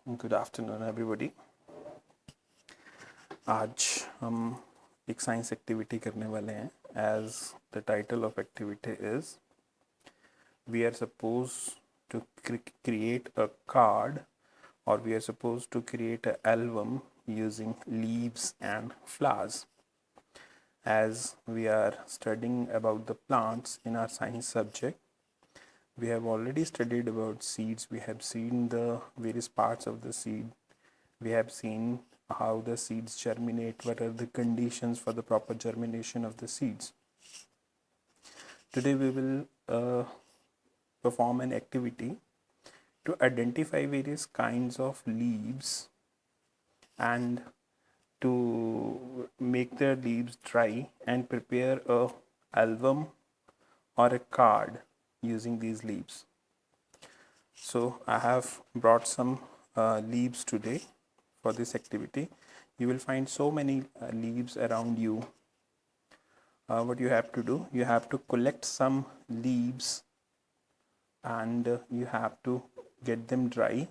Good afternoon everybody. आज हम एक साइंस एक्टिविटी करने वाले हैं। As the title of activity is we are suppose to create a card और we are suppose to create a album using leaves and flowers. As we are studying about the plants in our science subject, we have already studied about seeds. We have seen the various parts of the seed. We have seen how the seeds germinate, what are the conditions for the proper germination of the seeds. Today we will perform an activity to identify various kinds of leaves and to make the leaves dry and prepare a album or a card using these leaves. So I have brought some leaves today for this activity. You will find so many leaves around you. What you have to do, you have to collect some leaves and you have to get them dry,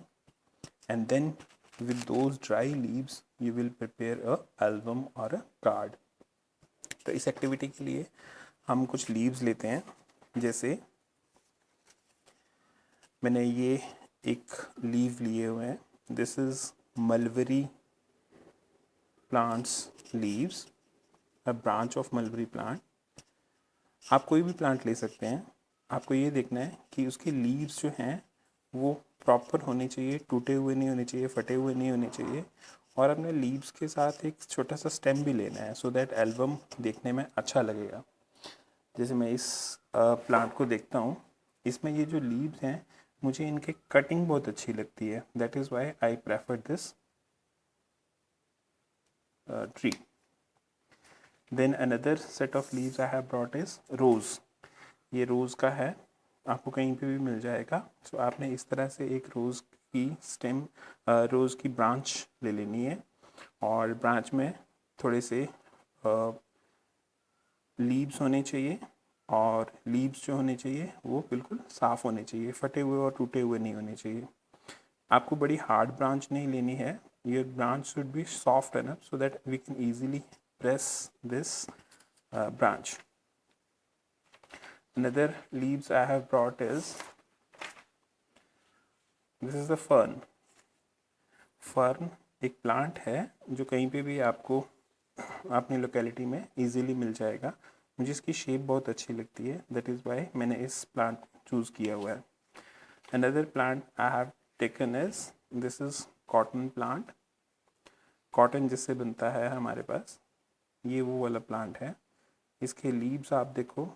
and then with those dry leaves you will prepare a album or a card. तो इस activity के लिए हम कुछ leaves लेते हैं। जैसे मैंने ये एक लीव लिए हुए हैं। This is mulberry plants leaves, a branch of mulberry plant. आप कोई भी प्लांट ले सकते हैं। आपको ये देखना है कि उसके लीव्स जो हैं वो प्रॉपर होने चाहिए, टूटे हुए नहीं होने चाहिए, फटे हुए नहीं होने चाहिए। और अपने लीव्स के साथ एक छोटा सा स्टेम भी लेना है सो दैट एल्बम देखने में अच्छा लगेगा। जैसे मैं इस प्लांट को देखता हूँ, इसमें ये जो लीव्स हैं मुझे इनके कटिंग बहुत अच्छी लगती है। That is why I prefer this tree. Then another set of leaves I have brought is rose. ये रोज़ का है, आपको कहीं पे भी मिल जाएगा। सो आपने इस तरह से एक रोज़ की स्टेम, रोज़ की ब्रांच ले लेनी है और ब्रांच में थोड़े से लीव्स होने चाहिए और लीव्स जो होने चाहिए वो बिल्कुल साफ़ होने चाहिए, फटे हुए और टूटे हुए नहीं होने चाहिए। आपको बड़ी हार्ड ब्रांच नहीं लेनी है। Your branch should be soft enough so that we can easily press this branch. Another leaves I have brought is, this is the fern. Fern एक प्लांट है जो कहीं पे भी आपको अपनी लोकेलिटी में इजीली मिल जाएगा। मुझे इसकी शेप बहुत अच्छी लगती है, दैट इज़ वाई मैंने इस प्लांट को चूज़ किया हुआ है। Another plant I have taken is, this is cotton plant. Cotton जिससे बनता है हमारे पास, ये वो वाला प्लांट है। इसके लीव्स आप देखो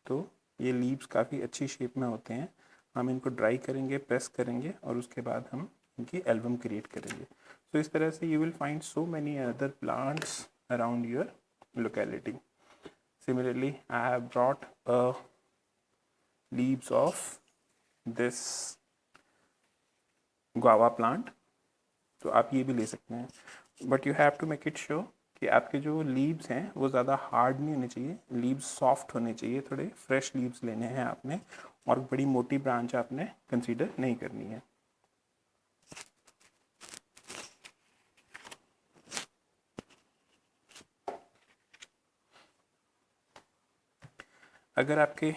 तो ये लीव्स काफ़ी अच्छी शेप में होते हैं। हम इनको ड्राई करेंगे, प्रेस करेंगे और उसके बाद हम इनकी एल्बम क्रिएट करेंगे। तो इस तरह से you will find so many other plants around your locality. Similarly I have brought leaves of this guava plant, तो आप ये भी ले सकते हैं। But you have to make it sure कि आपके जो लीव्स हैं वो ज़्यादा हार्ड नहीं होने चाहिए, लीव्स सॉफ्ट होने चाहिए। थोड़े फ्रेश लीव्स लेने हैं आपने और बड़ी मोटी ब्रांच आपने कंसीडर नहीं करनी है। अगर आपके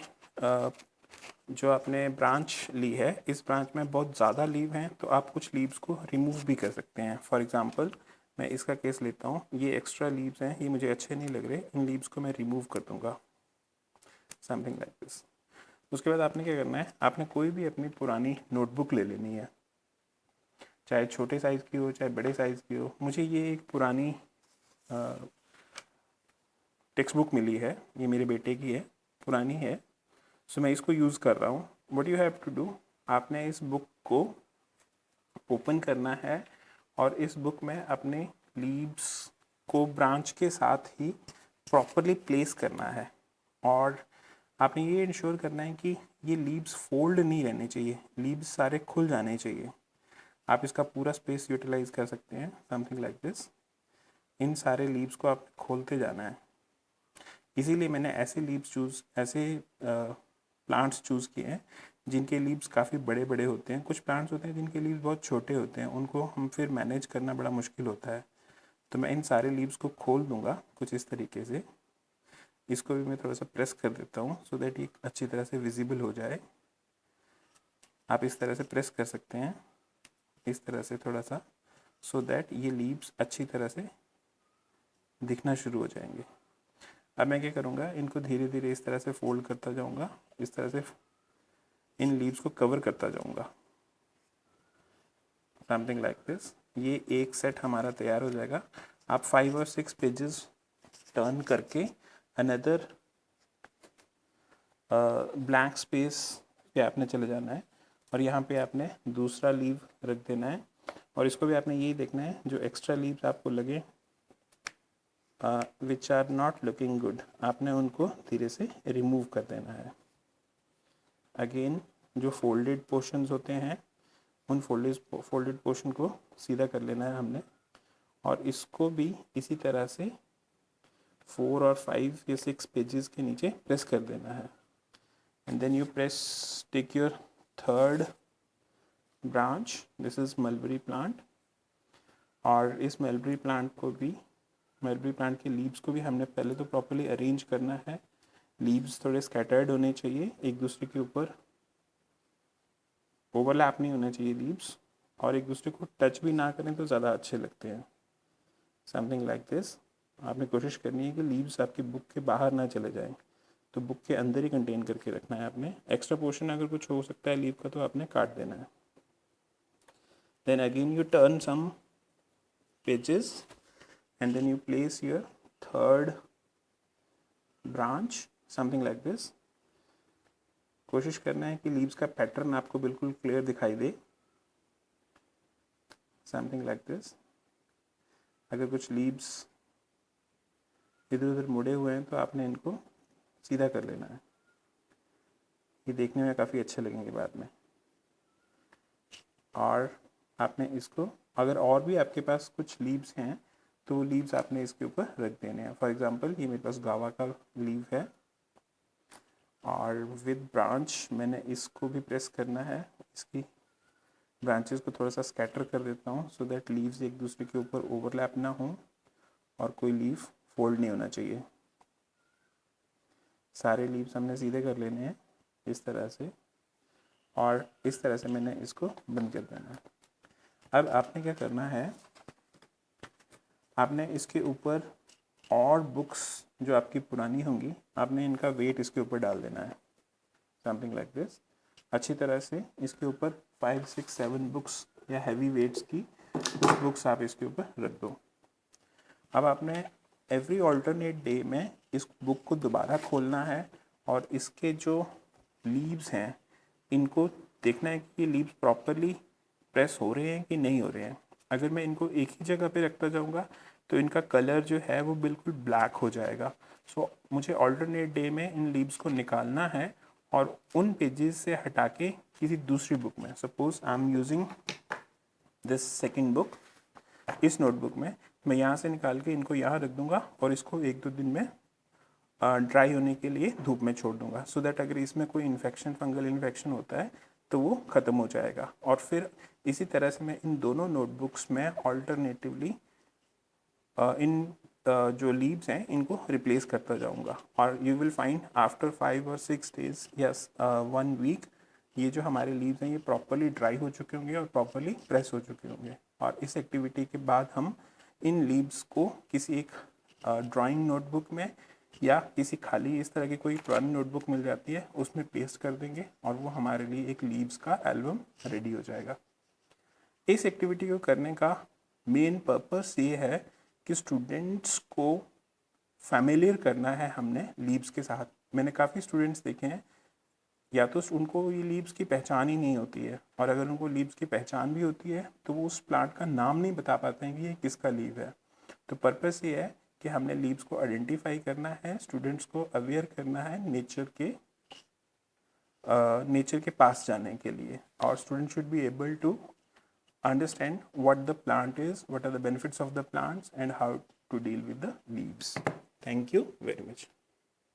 जो आपने ब्रांच ली है, इस ब्रांच में बहुत ज़्यादा लीव हैं तो आप कुछ लीव्स को रिमूव भी कर सकते हैं। फॉर एग्ज़ाम्पल मैं इसका केस लेता हूँ, ये एक्स्ट्रा लीव्स हैं, ये मुझे अच्छे नहीं लग रहे, इन लीव्स को मैं रिमूव कर दूँगा, समथिंग लाइक दिस। उसके बाद आपने क्या करना है, आपने कोई भी अपनी पुरानी नोटबुक ले लेनी है, चाहे छोटे साइज़ की हो चाहे बड़े साइज़ की हो। मुझे ये एक पुरानी टेक्स्ट बुक मिली है, ये मेरे बेटे की है, पुरानी है, सो मैं इसको यूज़ कर रहा हूँ। What you have to do, आपने इस बुक को ओपन करना है और इस बुक में अपने लीव्स को ब्रांच के साथ ही प्रॉपरली प्लेस करना है और आपने ये इंश्योर करना है कि ये लीव्स फोल्ड नहीं रहने चाहिए, लीव्स सारे खुल जाने चाहिए। आप इसका पूरा स्पेस यूटिलाइज कर सकते हैं, समथिंग लाइक दिस। इन सारे लीव्स को आप खोलते जाना है। इसीलिए मैंने ऐसे लीव्स ऐसे प्लांट्स चूज़ किए हैं जिनके लीव्स काफ़ी बड़े बड़े होते हैं, कुछ प्लांट्स होते हैं जिनके लीव्स बहुत छोटे होते हैं, उनको हम फिर मैनेज करना बड़ा मुश्किल होता है। तो मैं इन सारे लीव्स को खोल दूंगा कुछ इस तरीके से। इसको भी मैं थोड़ा सा प्रेस कर देता हूँ सो दैट ये अच्छी तरह से विजिबल हो जाए। आप इस तरह से प्रेस कर सकते हैं, इस तरह से थोड़ा सा, सो दैट ये लीव्स अच्छी तरह से दिखना शुरू हो जाएंगे। अब मैं क्या करूँगा, इनको धीरे धीरे इस तरह से फोल्ड करता जाऊँगा, इस तरह से इन लीव्स को कवर करता जाऊँगा, समथिंग लाइक दिस। ये एक सेट हमारा तैयार हो जाएगा। आप 5 और 6 पेजेस टर्न करके अनदर ब्लैंक स्पेस पे आपने चले जाना है और यहाँ पे आपने दूसरा लीव रख देना है और इसको भी आपने यही देखना है जो एक्स्ट्रा लीव्स आपको लगे which are not looking good, आपने उनको धीरे से रिमूव कर देना है। अगेन जो फोल्डेड पोर्शंस होते हैं उन फोल्डेड पोर्शन को सीधा कर लेना है हमने और इसको भी इसी तरह से 4 और 5 या 6 पेजेस के नीचे प्रेस कर देना है। And then you take your third branch, this is mulberry plant, और इस मलबरी प्लांट के लीव्स को भी हमने पहले तो प्रॉपर्ली अरेंज करना है। लीव्स थोड़े स्कैटर्ड होने चाहिए, एक दूसरे के ऊपर ओवरलैप नहीं होना चाहिए लीव्स, और एक दूसरे को टच भी ना करें तो ज़्यादा अच्छे लगते हैं, समथिंग लाइक दिस। आपने कोशिश करनी है कि लीव्स आपकी बुक के बाहर ना चले जाएं, तो बुक के अंदर ही कंटेन करके रखना है आपने। एक्स्ट्रा पोर्शन अगर कुछ हो सकता है लीव का तो आपने काट देना है। Then again you turn some pages and then you place your third branch, something like this। कोशिश करना है कि लीव्स का पैटर्न आपको बिल्कुल क्लियर दिखाई दे, समथिंग लाइक दिस। अगर कुछ लीव्स इधर उधर मुड़े हुए हैं तो आपने इनको सीधा कर लेना है, ये देखने में काफ़ी अच्छे लगेंगे बाद में। और आपने इसको, अगर और भी आपके पास कुछ लीव्स हैं तो लीव्स आपने इसके ऊपर रख देने हैं। फॉर एग्जांपल ये मेरे पास गावा का लीव है और विद ब्रांच मैंने इसको भी प्रेस करना है, इसकी ब्रांचेस को थोड़ा सा स्कैटर कर देता हूँ सो दैट लीव्स एक दूसरे के ऊपर ओवरलैप ना हो और कोई लीव फोल्ड नहीं होना चाहिए। सारे लीव्स हमने सीधे कर लेने हैं इस तरह से, और इस तरह से मैंने इसको बंद कर देना है। अब आपने क्या करना है, आपने इसके ऊपर और बुक्स जो आपकी पुरानी होंगी आपने इनका वेट इसके ऊपर डाल देना है, समथिंग लाइक दिस। अच्छी तरह से इसके ऊपर 5, 6, 7 बुक्स या हैवी वेट्स की कुछ बुक्स आप इसके ऊपर रख दो। अब आपने एवरी ऑल्टरनेट डे में इस बुक को दोबारा खोलना है और इसके जो लीव्स हैं इनको देखना है कि ये लीव्स प्रॉपरली प्रेस हो रहे हैं कि नहीं हो रहे हैं। अगर मैं इनको एक ही जगह पे रखता जाऊंगा तो इनका कलर जो है वो बिल्कुल ब्लैक हो जाएगा। सो मुझे ऑल्टरनेट डे में इन लीव्स को निकालना है और उन पेजेस से हटा के किसी दूसरी बुक में, suppose I am using this second book, इस नोटबुक में मैं यहाँ से निकाल के इनको यहाँ रख दूँगा और इसको 1-2 दिन में ड्राई होने के लिए धूप में छोड़ दूँगा सो दैट अगर इसमें कोई इन्फेक्शन, फंगल इन्फेक्शन होता है तो वो ख़त्म हो जाएगा। और फिर इसी तरह से मैं इन दोनों नोटबुक्स में ऑल्टरनेटिवली इन जो लीव्स हैं इनको रिप्लेस करता जाऊंगा और यू विल फाइंड आफ्टर 5 और 6 डेज या 1 वीक ये जो हमारे लीव्स हैं ये प्रॉपरली ड्राई हो चुके होंगे और प्रॉपरली प्रेस हो चुके होंगे। और इस एक्टिविटी के बाद हम इन लीव्स को किसी एक ड्राइंग नोटबुक में या किसी खाली इस तरह की कोई पुरानी नोटबुक मिल जाती है उसमें पेस्ट कर देंगे और वो हमारे लिए एक लीव्स का एल्बम रेडी हो जाएगा। इस एक्टिविटी को करने का मेन पर्पस ये है कि स्टूडेंट्स को फैमिलियर करना है हमने लीव्स के साथ। मैंने काफ़ी स्टूडेंट्स देखे हैं या तो उनको ये लीव्स की पहचान ही नहीं होती है, और अगर उनको लीव्स की पहचान भी होती है तो वो उस प्लांट का नाम नहीं बता पाते हैं कि ये किसका लीव है। तो पर्पस ये है कि हमने लीव्स को आइडेंटिफाई करना है, स्टूडेंट्स को अवेयर करना है नेचर के पास जाने के लिए, और student should be able to understand what the plant is, what are the benefits of the plants, and how to deal with the leaves. Thank you very much.